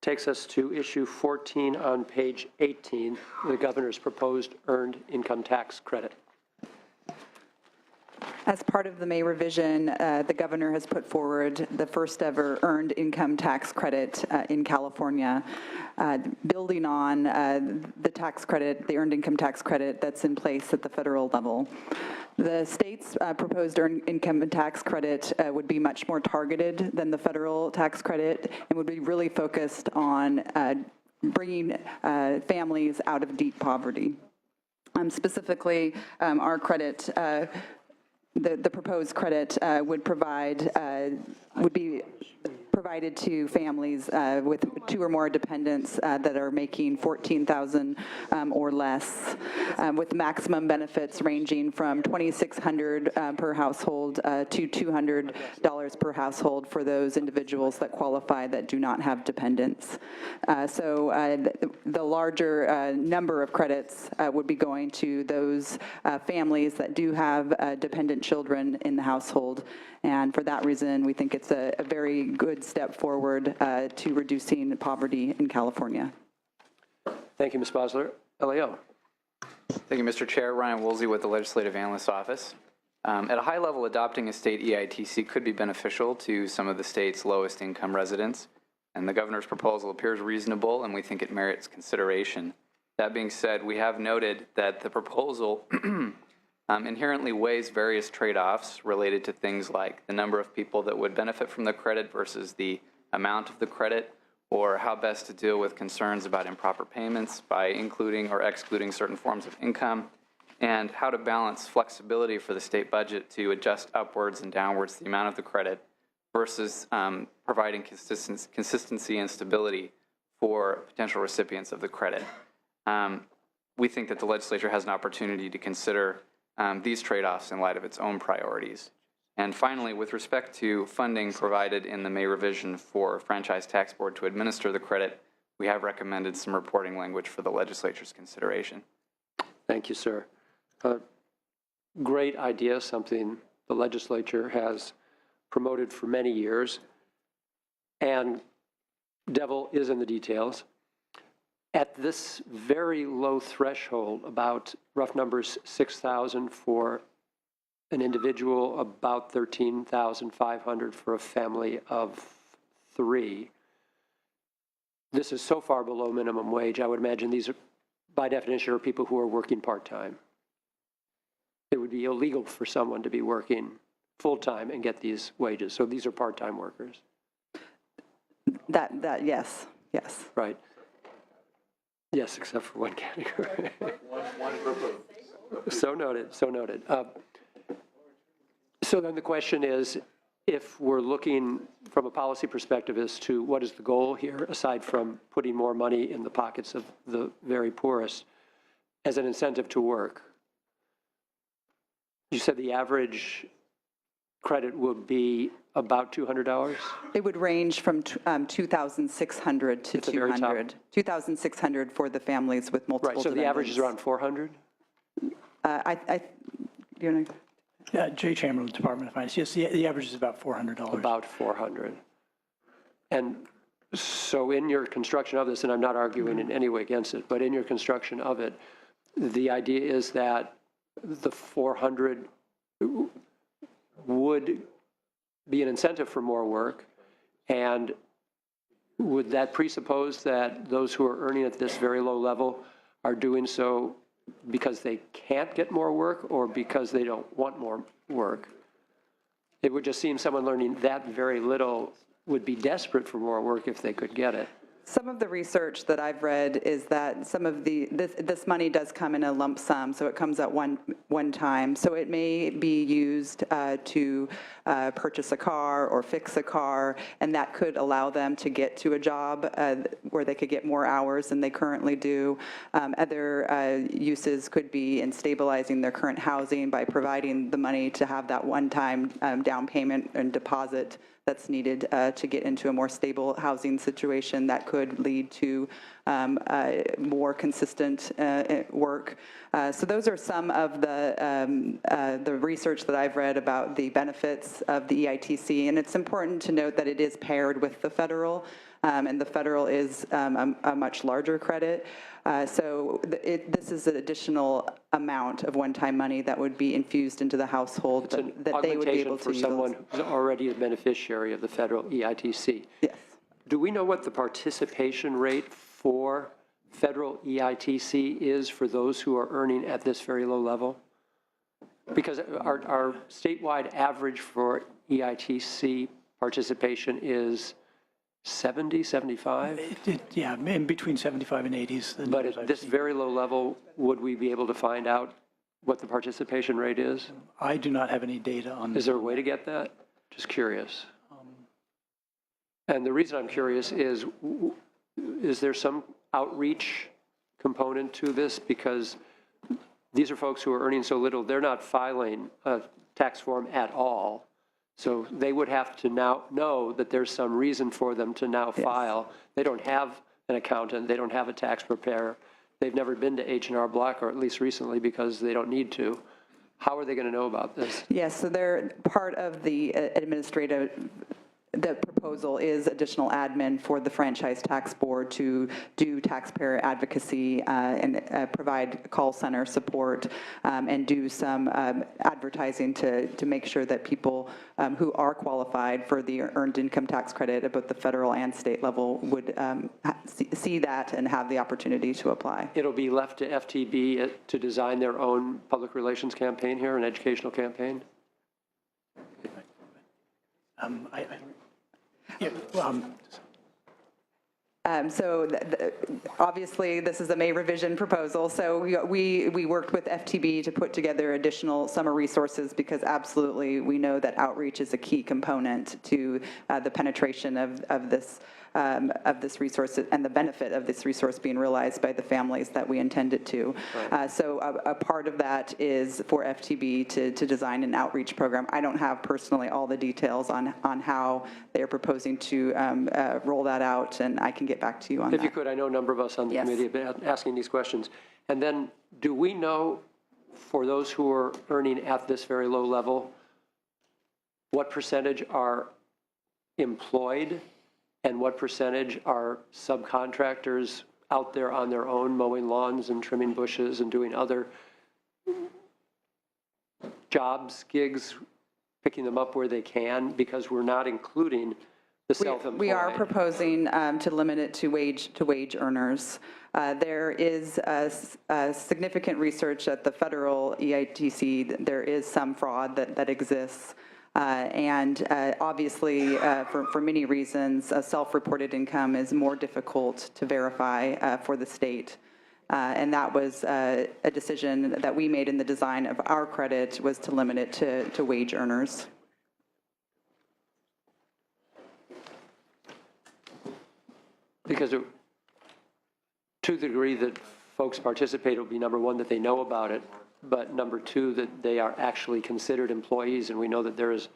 takes us to issue 14 on page 18, the governor's proposed earned income tax credit. As part of the May revision, the governor has put forward the first ever earned income tax credit in California, building on the tax credit, the earned income tax credit that's in place at the federal level. The state's proposed earned income tax credit would be much more targeted than the federal tax credit and would be really focused on bringing families out of deep poverty. Specifically, our credit, the proposed credit would be provided to families with 2 or more dependents that are making $14,000 or less, with maximum benefits ranging from $2,600 per household to $200 per household for those individuals that qualify that do not have dependents. So the larger number of credits would be going to those families that do have dependent children in the household. And for that reason, we think it's a very good step forward to reducing poverty in California. Thank you, Ms. Bosler. LAO. Thank you, Mr. Chair. Ryan Woolsey with the Legislative Analyst's Office. At a high level, adopting a state EITC could be beneficial to some of the state's lowest income residents, and the governor's proposal appears reasonable, and we think it merits consideration. That being said, we have noted that the proposal inherently weighs various trade-offs related to things like the number of people that would benefit from the credit versus the amount of the credit, or how best to deal with concerns about improper payments by including or excluding certain forms of income, and how to balance flexibility for the state budget to adjust upwards and downwards the amount of the credit versus providing consistency and stability for potential recipients of the credit. We think that the legislature has an opportunity to consider these trade-offs in light of its own priorities. And finally, with respect to funding provided in the May revision for Franchise Tax Board to administer the credit, we have recommended some reporting language for the legislature's consideration. Thank you, sir. Great idea, something the legislature has promoted for many years, and devil is in the details. At this very low threshold, about rough numbers 6,000 for an individual, about 13,500 for a family of 3. This is so far below minimum wage. I would imagine these are, by definition, are people who are working part-time. It would be illegal for someone to be working full-time and get these wages. So these are part-time workers. Yes. Right. Yes, except for one category. one group of. So noted, so noted. So then the question is, if we're looking from a policy perspective as to what is the goal here, aside from putting more money in the pockets of the very poorest, as an incentive to work, you said the average credit would be about $200? It would range from $2,600 to $200. $2,600 for the families with multiple Right, so the average is around $400? You know. Yeah, Jay Chamberlain, Department of Finance. Yes, the average is about $400. About 400. And so in your construction of this, and I'm not arguing in any way against it, but in your construction of it, the idea is that the 400 would be an incentive for more work, and would that presuppose that those who are earning at this very low level are doing so because they can't get more work or because they don't want more work? It would just seem someone learning that very little would be desperate for more work if they could get it. Some of the research that I've read is that some of this money does come in a lump sum, so it comes at one time. So it may be used to purchase a car or fix a car, and that could allow them to get to a job where they could get more hours than they currently do. Other uses could be in stabilizing their current housing by providing the money to have that one-time down payment and deposit that's needed to get into a more stable housing situation that could lead to more consistent work. So those are some of the research that I've read about the benefits of the EITC, and it's important to note that it is paired with the federal and the federal is a much larger credit. This is an additional amount of one-time money that would be infused into the household It's an that they would be able augmentation to for use. someone who's already a beneficiary of the federal EITC. Yes. Do we know what the participation rate for federal EITC is for those who are earning at this very low level? Because our statewide average for EITC participation is 70, 75? Yeah, in between 75 and 80s. the But numbers at I've this seen. very low level, would we be able to find out what the participation rate is? I do not have any data on Is this. there a way to get that? Just curious. And the reason I'm curious is there some outreach component to this? Because these are folks who are earning so little, they're not filing a tax form at all. So they would have to now know that there's some reason for them to now file. They don't have an accountant, they don't have a tax preparer. They've never been to H&R Block, or at least recently, because they don't need to. How are they going to know about this? Yes, so they're part of the the proposal is additional admin for the Franchise Tax Board to do taxpayer advocacy and provide call center support and do some advertising to make sure that people who are qualified for the earned income tax credit at both the federal and state level would see that and have the opportunity to apply. It'll be left to FTB to design their own public relations campaign here, an educational campaign? Obviously, this is a May revision proposal, so we worked with FTB to put together additional summer resources because absolutely we know that outreach is a key component to the penetration of this resource and the benefit of this resource being realized by the families that we intend it to. Right. So a part of that is for FTB to design an outreach program. I don't have personally all the details on how they're proposing to roll that out, and I can get back to you on that. If you could, I know a number of us on the committee have been asking these questions. And then do we know, for those who are earning at this very low level, what percentage are employed and what percentage are subcontractors out there on their own mowing lawns and trimming bushes and doing other jobs, gigs, picking them up where they can, because we're not including the self-employed? We are proposing to limit it to wage earners. There is significant research at the federal EITC. There is some fraud that exists. And obviously, for many reasons, self-reported income is more difficult to verify for the state. And that was a decision that we made in the design of our credit, was to limit it to wage earners. Because to the degree that folks participate, it will be number one, that they know about it, but number two, that they are actually considered employees. And we know that there is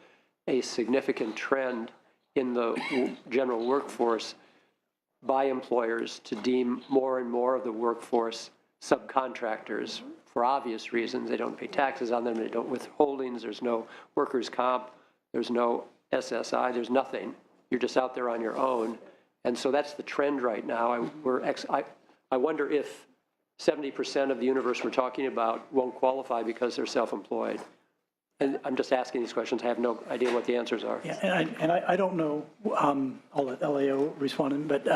a significant trend in the general workforce by employers to deem more and more of the workforce subcontractors for obvious reasons. They don't pay taxes on them, they don't withholdings, there's no workers' comp, there's no SSI, there's nothing. You're just out there on your own. And so that's the trend right now. I wonder if 70% of the universe we're talking about won't qualify because they're self-employed. And I'm just asking these questions. I have no idea what the answers are. Yeah, and I don't know, I'll let LAO respond, but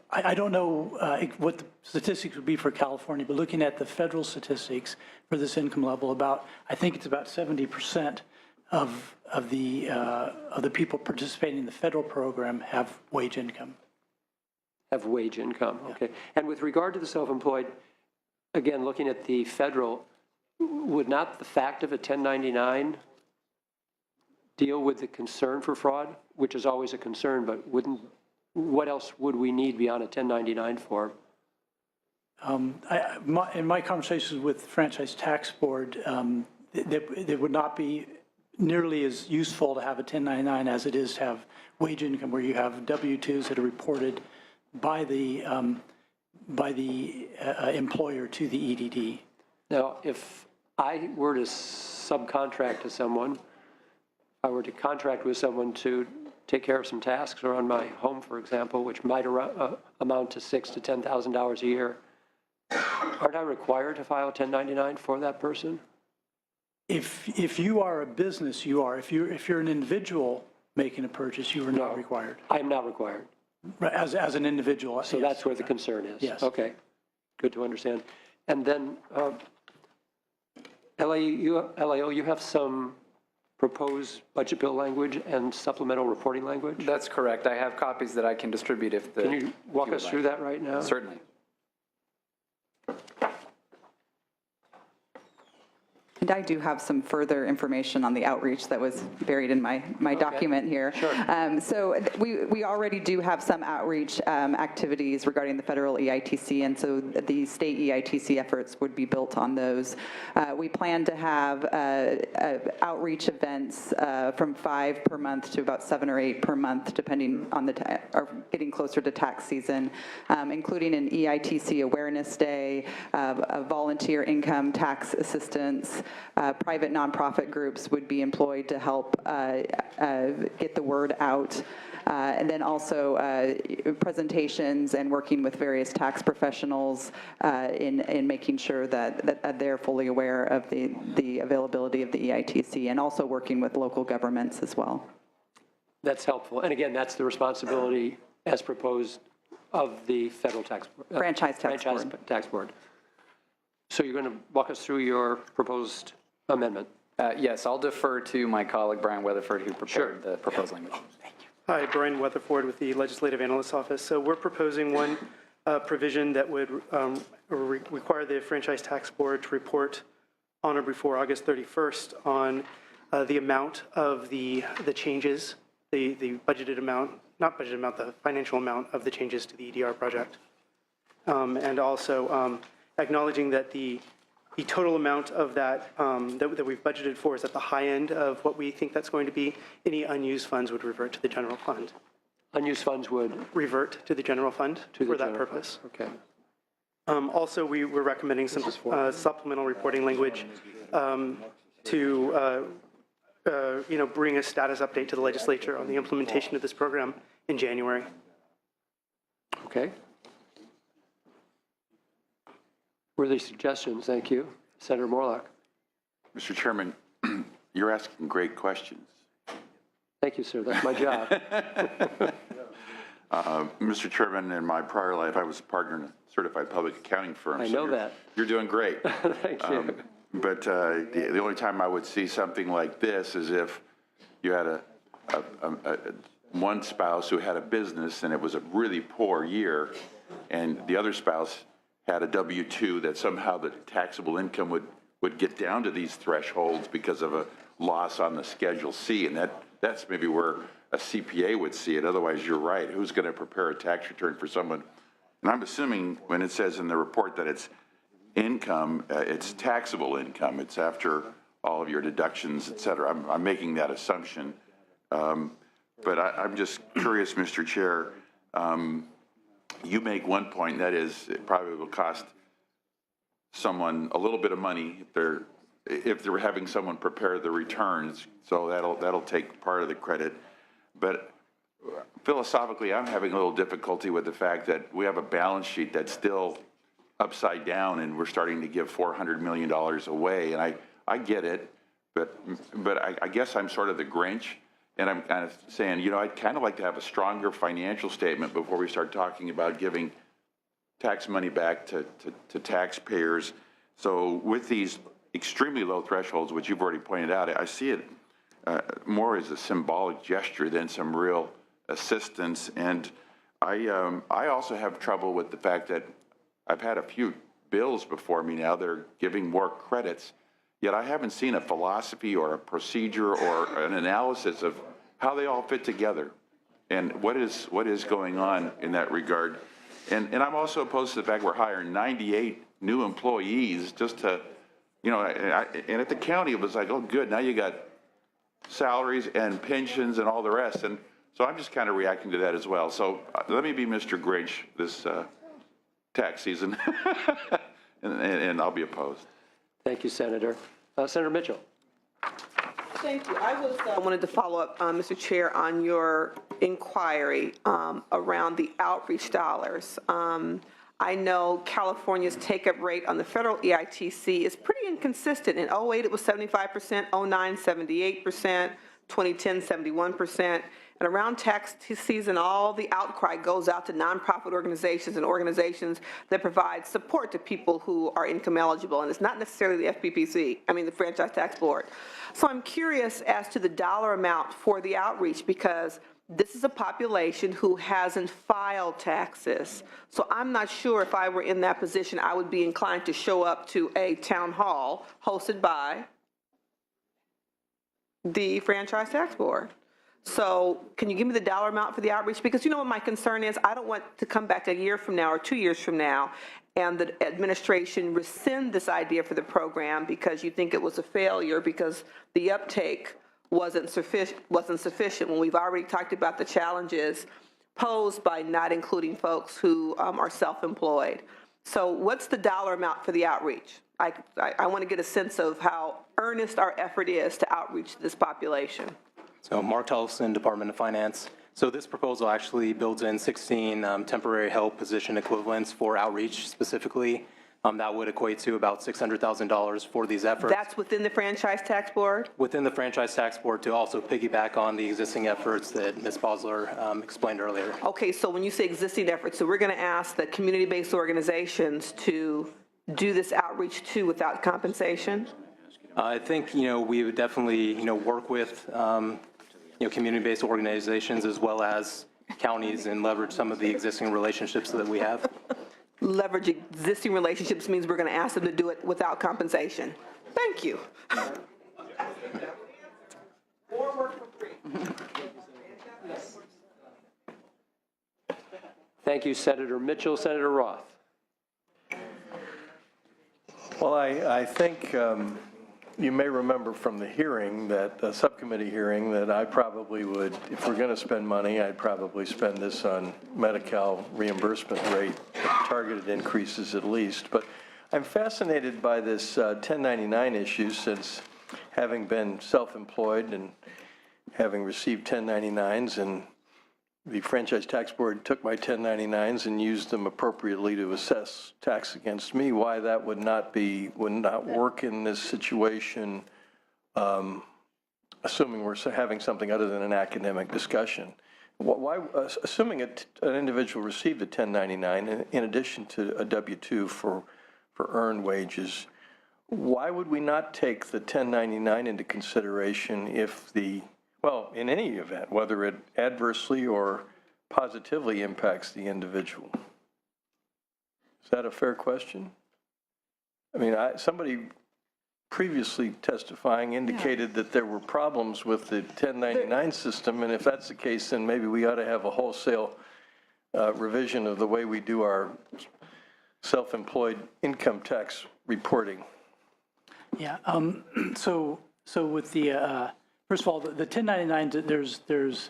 I don't know what the statistics would be for California, but looking at the federal statistics for this income level, I think it's about 70% of the people participating in the federal program have wage income. Have wage income, okay. And with regard to the self-employed, again, looking at the federal, would not the fact of a 1099 deal with the concern for fraud, which is always a concern, but what else would we need beyond a 1099 form? In my conversations with the Franchise Tax Board, it would not be nearly as useful to have a 1099 as it is to have wage income, where you have W-2s that are reported by the employer to the EDD. Now, if I were to subcontract to someone, if I were to contract with someone to take care of some tasks around my home, for example, which might amount to $6,000 to $10,000 a year, aren't I required to file a 1099 for that person? If you are a business, you are. If you're an individual making a purchase, you are not required. I am not required. Right, as an individual. So yes. that's where the concern is. Yes. Okay, good to understand. And then, LAO, you have some proposed budget bill language and supplemental reporting language? That's correct. I have copies that I can distribute if the. Can you walk us through that right now? Certainly. And I do have some further information on the outreach that was buried in my document here. Sure. So we already do have some outreach activities regarding the federal EITC, and so the state EITC efforts would be built on those. We plan to have outreach events from 5 per month to about 7 or 8 per month, depending on or getting closer to tax season, including an EITC Awareness Day, a volunteer income tax assistance. Private nonprofit groups would be employed to help get the word out. And then also presentations and working with various tax professionals in making sure that they're fully aware of the availability of the EITC, and also working with local governments as well. That's helpful. And again, that's the responsibility as proposed of the federal tax board. Franchise tax board. So you're going to walk us through your proposed amendment? Yes, I'll defer to my colleague Brian Weatherford, who prepared the proposed language. Hi, Brian Weatherford with the Legislative Analyst's Office. So we're proposing one provision that would require the Franchise Tax Board to report on or before August 31st on the amount of the changes, the budgeted amount, not budgeted amount, the financial amount of the changes to the EDR project. And also acknowledging that the total amount of that that we've budgeted for is at the high end of what we think that's going to be. Any unused funds would revert to the general fund. Unused funds would? Revert to the general fund for that purpose. Okay. Also, we're recommending some supplemental reporting language to bring a status update to the legislature on the implementation of this program in January. Okay. Worthy suggestions. Thank you. Senator Morlock. Mr. Chairman, you're asking great questions. Thank you, sir. That's my job. Mr. Chairman, in my prior life, I was a partner in a certified public accounting firm. I know that. You're doing great. Thank you. But the only time I would see something like this is if you had one spouse who had a business and it was a really poor year, and the other spouse had a W-2 that somehow the taxable income would get down to these thresholds because of a loss on the Schedule C, and that's maybe where a CPA would see it. Otherwise, you're right. Who's going to prepare a tax return for someone? And I'm assuming when it says in the report that it's income, it's taxable income. It's after all of your deductions, et cetera. I'm making that assumption. But I'm just curious, Mr. Chair, you make one point, that is, it probably will cost someone a little bit of money if they're having someone prepare the returns, so that'll take part of the credit. But philosophically, I'm having a little difficulty with the fact that we have a balance sheet that's still upside down, and we're starting to give $400 million away. And I get it, but I guess I'm sort of the Grinch. And I'm kind of saying, I'd kind of like to have a stronger financial statement before we start talking about giving tax money back to taxpayers. So with these extremely low thresholds, which you've already pointed out, I see it more as a symbolic gesture than some real assistance. And I also have trouble with the fact that I've had a few bills before me now that are giving more credits. Yet I haven't seen a philosophy or a procedure or an analysis of how they all fit together and what is going on in that regard. And I'm also opposed to the fact we're hiring 98 new employees just to, and at the county it was like, oh good, now you got salaries and pensions and all the rest. And so I'm just kind of reacting to that as well. So let me be Mr. Grinch this tax season and I'll be opposed. Thank you, Senator. Senator Mitchell. Thank you. I wanted to follow up, Mr. Chair, on your inquiry around the outreach dollars. I know California's take-up rate on the federal EITC is pretty inconsistent. In '08, it was 75%, '09, 78%, 2010, 71%. And around tax season, all the outcry goes out to nonprofit organizations and organizations that provide support to people who are income eligible. And it's not necessarily the FPPC, the Franchise Tax Board. So I'm curious as to the dollar amount for the outreach, because this is a population who hasn't filed taxes. So I'm not sure if I were in that position, I would be inclined to show up to a town hall hosted by the Franchise Tax Board. So can you give me the dollar amount for the outreach? Because you know what my concern is? I don't want to come back a year from now or 2 years from now and the administration rescind this idea for the program because you think it was a failure because the uptake wasn't sufficient when we've already talked about the challenges posed by not including folks who are self-employed. So what's the dollar amount for the outreach? I want to get a sense of how earnest our effort is to outreach this population. So Mark Tolleson, Department of Finance. So this proposal actually builds in 16 temporary help position equivalents for outreach specifically. That would equate to about $600,000 for these efforts. That's within the Franchise Tax Board? Within the Franchise Tax Board to also piggyback on the existing efforts that Ms. Bosler explained earlier. Okay, so when you say existing efforts, so we're going to ask the community-based organizations to do this outreach too without compensation? I think, we would definitely, work with, community-based organizations as well as counties and leverage some of the existing relationships that we have. Leverage existing relationships means we're going to ask them to do it without compensation. Thank you. More work for free. Thank you, Senator Mitchell. Senator Roth. Well, I think you may remember from the hearing, that subcommittee hearing, that I probably would, if we're going to spend money, I'd probably spend this on Medi-Cal reimbursement rate, targeted increases at least. But I'm fascinated by this 1099 issue, since having been self-employed and having received 1099s, and the Franchise Tax Board took my 1099s and used them appropriately to assess tax against me, why that would not work in this situation, assuming we're having something other than an academic discussion. Why, assuming an individual received a 1099 in addition to a W-2 for earned wages, why would we not take the 1099 into consideration if in any event, whether it adversely or positively impacts the individual? Is that a fair question? Somebody previously testifying indicated that there were problems with the 1099 system, and if that's the case, then maybe we ought to have a wholesale revision of the way we do our self-employed income tax reporting. Yeah, so with the, first of all, the 1099s, there's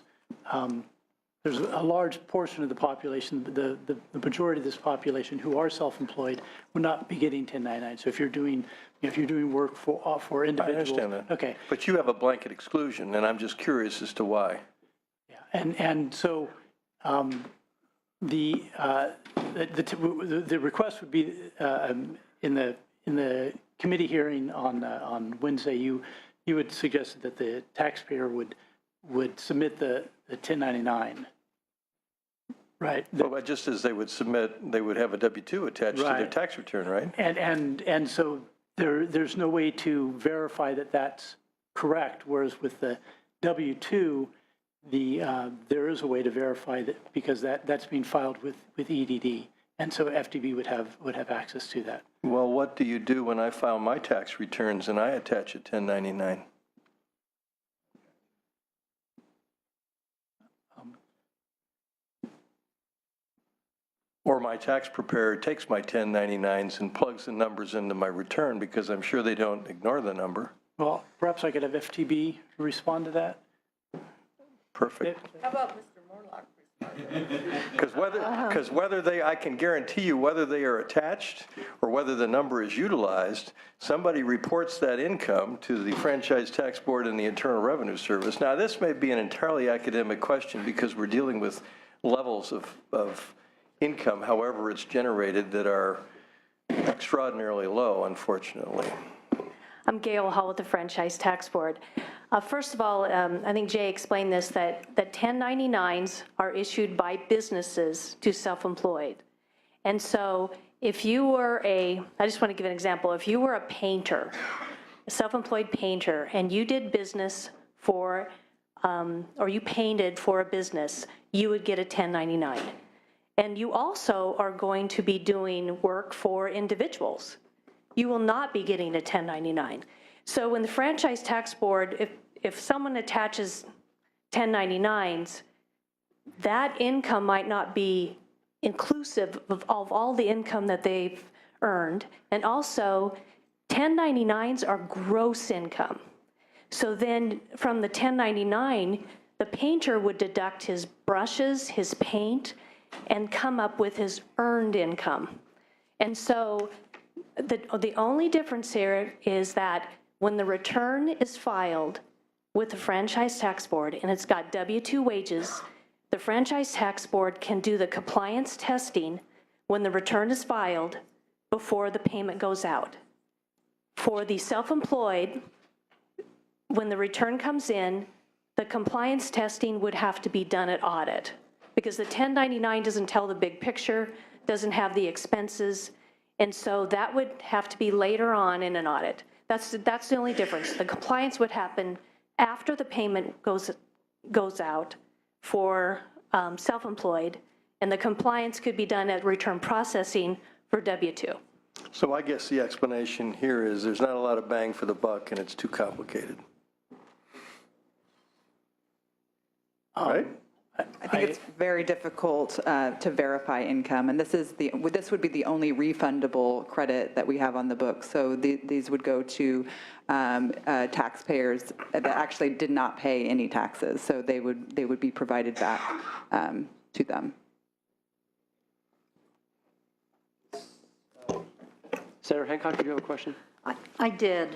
a large portion of the population, the majority of this population who are self-employed would not be getting 1099. So if you're doing work for individuals. I understand that. Okay. But you have a blanket exclusion, and I'm just curious as to why. Yeah, and so the request would be in the committee hearing on Wednesday. You had suggested that the taxpayer would submit the 1099, right? Well, just as they would submit, they would have a W-2 attached to their tax return, right? And so there's no way to verify that that's correct, whereas with the W-2, there is a way to verify that, because that's being filed with EDD, and so FDB would have access to that. Well, what do you do when I file my tax returns and I attach a 1099? Or my tax preparer takes my 1099s and plugs the numbers into my return, because I'm sure they don't ignore the number. Well, perhaps I could have FTB respond to that. Perfect. How about Mr. Morlock? Because whether they, I can guarantee you, whether they are attached or whether the number is utilized, somebody reports that income to the Franchise Tax Board and the Internal Revenue Service. Now, this may be an entirely academic question because we're dealing with levels of income, however it's generated, that are extraordinarily low, unfortunately. I'm Gail Hall with the Franchise Tax Board. First of all, I think Jay explained this, that 1099s are issued by businesses to self-employed. And so if you were I just want to give an example. If you were a painter, a self-employed painter, and you did business for, or you painted for a business, you would get a 1099. And you also are going to be doing work for individuals. You will not be getting a 1099. So when the Franchise Tax Board, if someone attaches 1099s, that income might not be inclusive of all the income that they've earned. And also, 1099s are gross income. So then from the 1099, the painter would deduct his brushes, his paint, and come up with his earned income. And so the only difference here is that when the return is filed with the Franchise Tax Board and it's got W-2 wages, the Franchise Tax Board can do the compliance testing when the return is filed before the payment goes out. For the self-employed, when the return comes in, the compliance testing would have to be done at audit because the 1099 doesn't tell the big picture, doesn't have the expenses, and so that would have to be later on in an audit. That's the only difference. The compliance would happen after the payment goes out for self-employed, and the compliance could be done at return processing for W-2. So I guess the explanation here is there's not a lot of bang for the buck and it's too complicated. Right? I think it's very difficult to verify income, and this would be the only refundable credit that we have on the books. So these would go to taxpayers that actually did not pay any taxes, so they would be provided back to them. Senator Hancock, do you have a question? I did,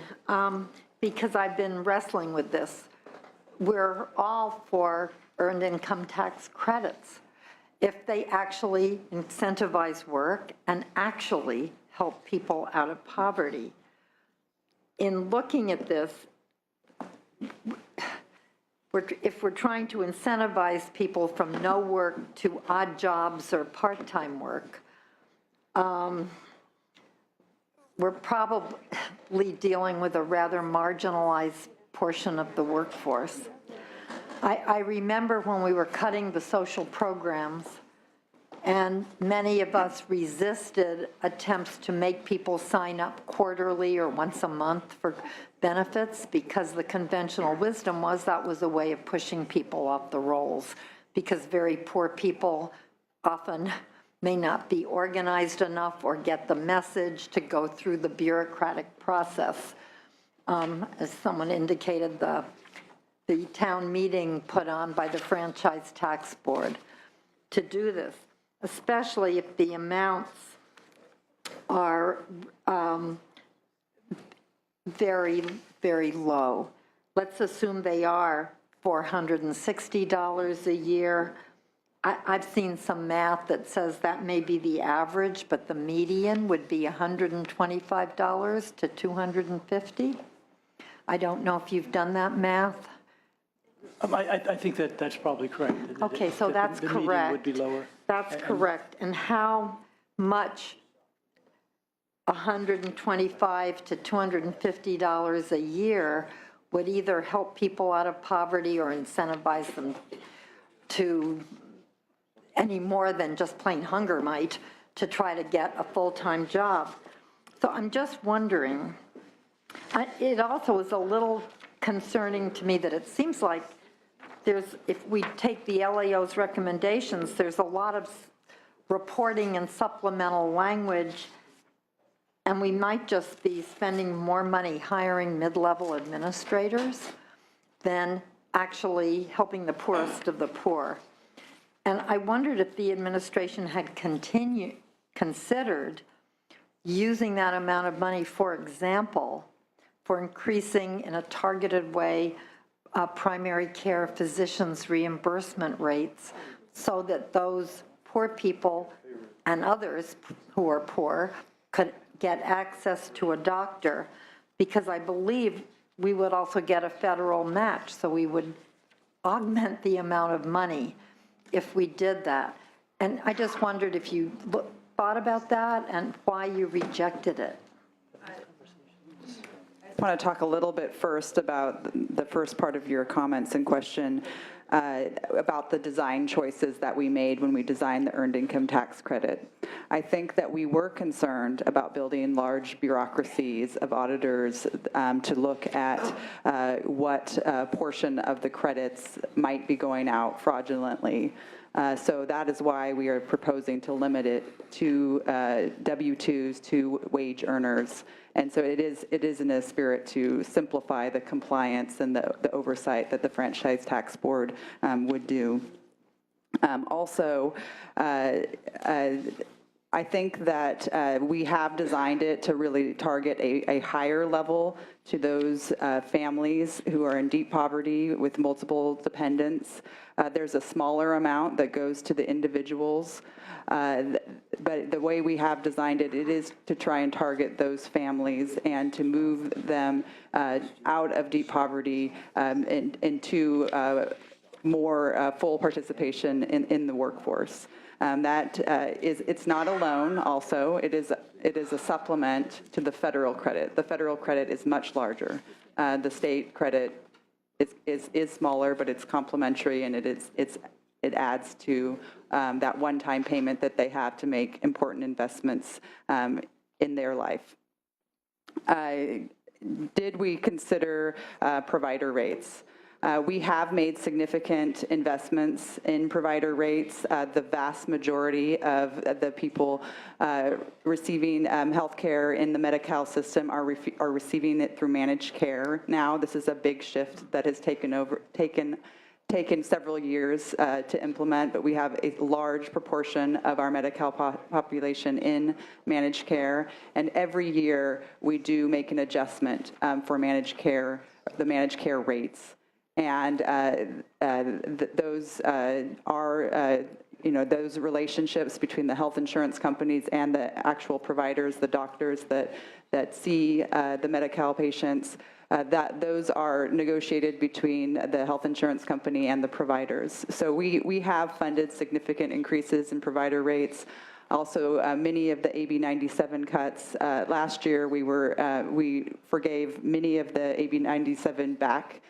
because I've been wrestling with this. We're all for earned income tax credits if they actually incentivize work and actually help people out of poverty. In looking at this, if we're trying to incentivize people from no work to odd jobs or part-time work, we're probably dealing with a rather marginalized portion of the workforce. I remember when we were cutting the social programs, and many of us resisted attempts to make people sign up quarterly or once a month for benefits because the conventional wisdom was that was a way of pushing people off the rolls, because very poor people often may not be organized enough or get the message to go through the bureaucratic process. As someone indicated, the town meeting put on by the Franchise Tax Board to do this, especially if the amounts are very, very low. Let's assume they are $460 a year. I've seen some math that says that may be the average, but the median would be $125 to $250. I don't know if you've done that math. I think that's probably correct. Okay, so that's correct. The median would be lower. That's correct. And how much $125 to $250 a year would either help people out of poverty or incentivize them to any more than just plain hunger might to try to get a full-time job? So I'm just wondering, it also is a little concerning to me that it seems like if we take the LAO's recommendations, there's a lot of reporting and supplemental language, and we might just be spending more money hiring mid-level administrators than actually helping the poorest of the poor. And I wondered if the administration had considered using that amount of money, for example, for increasing in a targeted way primary care physicians' reimbursement rates so that those poor people and others who are poor could get access to a doctor, because I believe we would also get a federal match, so we would augment the amount of money if we did that. And I just wondered if you thought about that and why you rejected it. I want to talk a little bit first about the first part of your comments and question about the design choices that we made when we designed the earned income tax credit. I think that we were concerned about building large bureaucracies of auditors to look at what portion of the credits might be going out fraudulently. So that is why we are proposing to limit it to W-2s, to wage earners. And so it is in a spirit to simplify the compliance and the oversight that the Franchise Tax Board would do. Also, I think that we have designed it to really target a higher level to those families who are in deep poverty with multiple dependents. There's a smaller amount that goes to the individuals, but the way we have designed it, it is to try and target those families and to move them out of deep poverty into more full participation in the workforce. It's not alone also, it is a supplement to the federal credit. The federal credit is much larger. The state credit is smaller, but it's complementary, and it adds to that one-time payment that they have to make important investments in their life. Did we consider provider rates? We have made significant investments in provider rates. The vast majority of the people receiving health care in the Medi-Cal system are receiving it through managed care now. This is a big shift that has taken several years to implement, but we have a large proportion of our Medi-Cal population in managed care, and every year we do make an adjustment for managed care, the managed care rates. And those are, those relationships between the health insurance companies and the actual providers, the doctors that see the Medi-Cal patients, those are negotiated between the health insurance company and the providers. So we have funded significant increases in provider rates. Also, many of the AB 97 cuts last year, we forgave many of the AB 97 back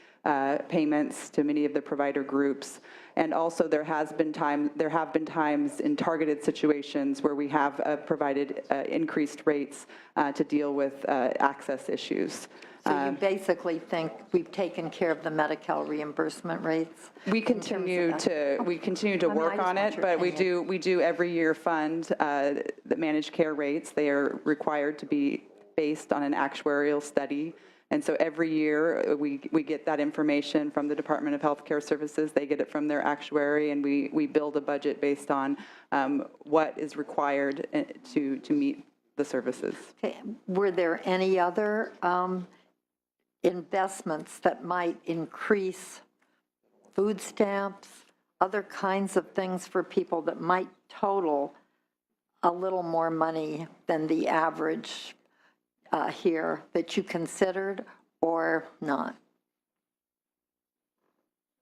payments to many of the provider groups. And also there have been times in targeted situations where we have provided increased rates to deal with access issues. So you basically think we've taken care of the Medi-Cal reimbursement rates? We continue to work on it, but we do every year fund the managed care rates. They are required to be based on an actuarial study. And so every year we get that information from the Department of Health Care Services. They get it from their actuary, and we build a budget based on what is required to meet the services. Okay. Were there any other investments that might increase food stamps, other kinds of things for people that might total a little more money than the average here that you considered or not?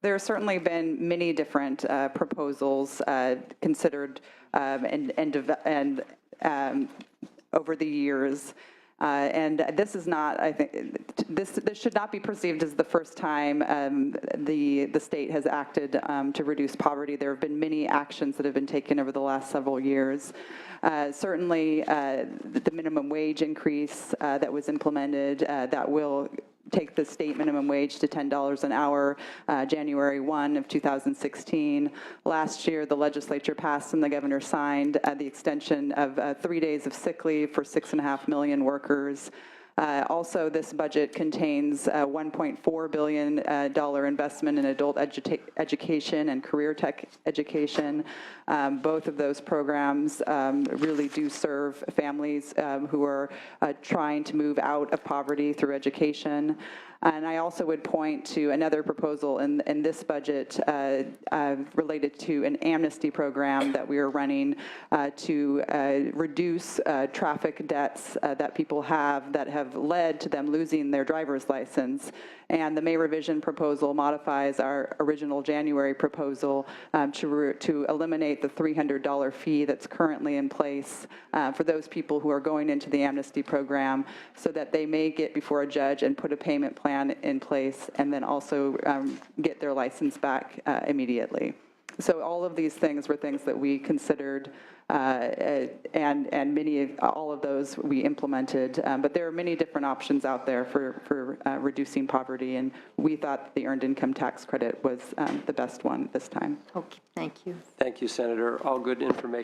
There have certainly been many different proposals considered and over the years. And this is not, I think, this should not be perceived as the first time the state has acted to reduce poverty. There have been many actions that have been taken over the last several years. Certainly, the minimum wage increase that was implemented, that will take the state minimum wage to $10 an hour, January 1 of 2016. Last year, the legislature passed and the governor signed the extension of 3 days of sick leave for 6.5 million workers. Also, this budget contains a $1.4 billion investment in adult education and career tech education. Both of those programs really do serve families who are trying to move out of poverty through education. And I also would point to another proposal in this budget related to an amnesty program that we are running to reduce traffic debts that people have that have led to them losing their driver's license. And the May revision proposal modifies our original January proposal to eliminate the $300 fee that's currently in place for those people who are going into the amnesty program, so that they may get before a judge and put a payment plan in place, and then also get their license back immediately. So all of these things were things that we considered, and all of those we implemented. But there are many different options out there for reducing poverty, and we thought the Earned Income Tax Credit was the best one this time. Okay, thank you. Thank you, Senator. All good information.